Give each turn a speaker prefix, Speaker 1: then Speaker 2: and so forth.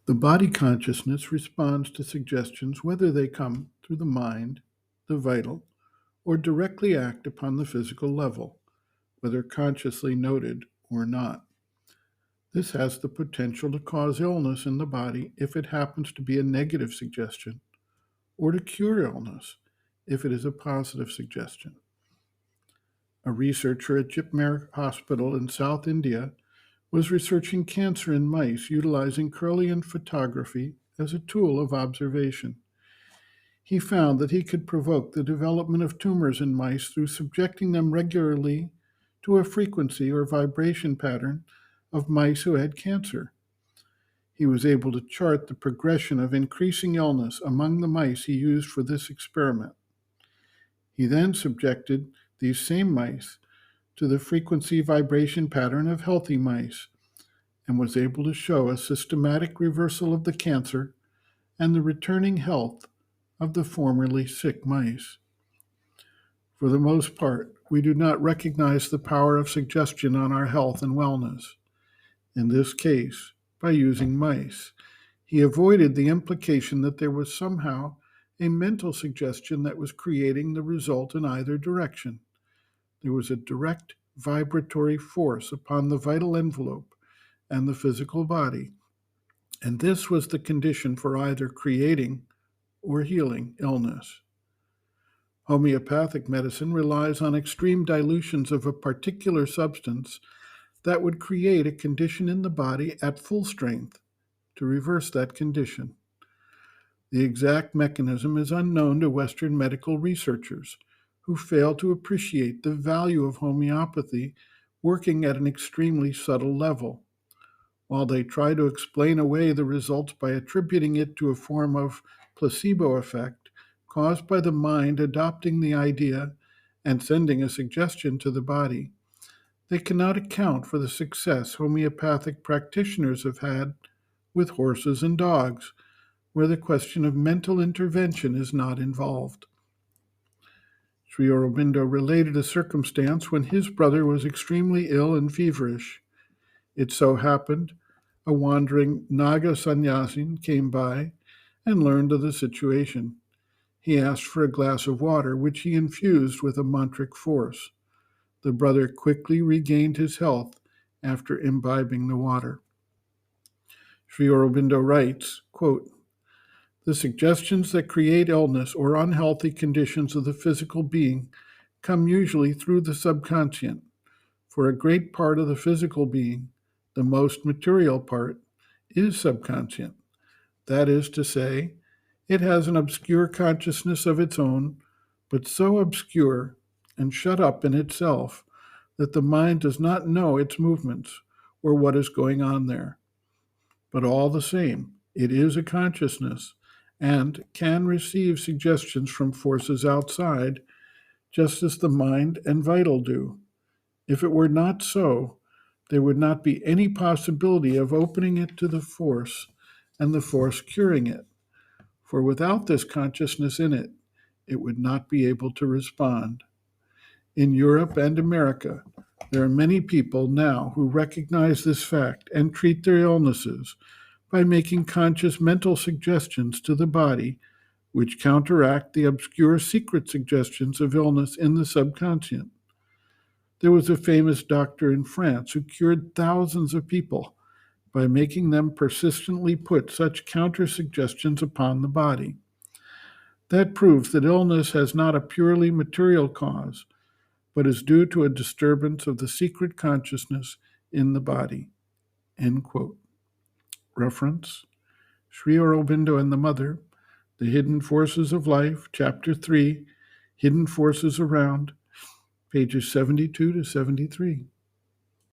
Speaker 1: The body consciousness responds to suggestions whether they come through the mind, the vital, or directly act upon the physical level, whether consciously noted or not. This has the potential to cause illness in the body if it happens to be a negative suggestion, or to cure illness if it is a positive suggestion. A researcher at Jipmer Hospital in South India was researching cancer in mice utilizing Kirlian photography as a tool of observation. He found that he could provoke the development of tumors in mice through subjecting them regularly to a frequency or vibration pattern of mice who had cancer. He was able to chart the progression of increasing illness among the mice he used for this experiment. He then subjected these same mice to the frequency vibration pattern of healthy mice and was able to show a systematic reversal of the cancer and the returning health of the formerly sick mice. For the most part, we do not recognize the power of suggestion on our health and wellness. In this case, by using mice, he avoided the implication that there was somehow a mental suggestion that was creating the result in either direction. There was a direct vibratory force upon the vital envelope and the physical body, and this was the condition for either creating or healing illness. Homeopathic medicine relies on extreme dilutions of a particular substance that would create a condition in the body at full strength to reverse that condition. The exact mechanism is unknown to Western medical researchers, who fail to appreciate the value of homeopathy working at an extremely subtle level. While they try to explain away the results by attributing it to a form of placebo effect caused by the mind adopting the idea and sending a suggestion to the body, they cannot account for the success homeopathic practitioners have had with horses and dogs, where the question of mental intervention is not involved. Sri Aurobindo related a circumstance when his brother was extremely ill and feverish. It so happened a wandering Naga sannyasin came by and learned of the situation. He asked for a glass of water, which he infused with a mantric force. The brother quickly regained his health after imbibing the water. Sri Aurobindo writes, quote, "The suggestions that create illness or unhealthy conditions of the physical being come usually through the subconscient. For a great part of the physical being, the most material part, is subconscient. That is to say, it has an obscure consciousness of its own, but so obscure and shut up in itself that the mind does not know its movements or what is going on there. But all the same, it is a consciousness and can receive suggestions from forces outside, just as the mind and vital do. If it were not so, there would not be any possibility of opening it to the force and the force curing it. For without this consciousness in it, it would not be able to respond. In Europe and America, there are many people now who recognize this fact and treat their illnesses by making conscious mental suggestions to the body, which counteract the obscure secret suggestions of illness in the subconscient. There was a famous doctor in France who cured thousands of people by making them persistently put such counter-suggestions upon the body. That proves that illness has not a purely material cause, but is due to a disturbance of the secret consciousness in the body." End quote. Reference: Sri Aurobindo and the Mother, The Hidden Forces of Life, Chapter 3, Hidden Forces Around, pages 72 to 73.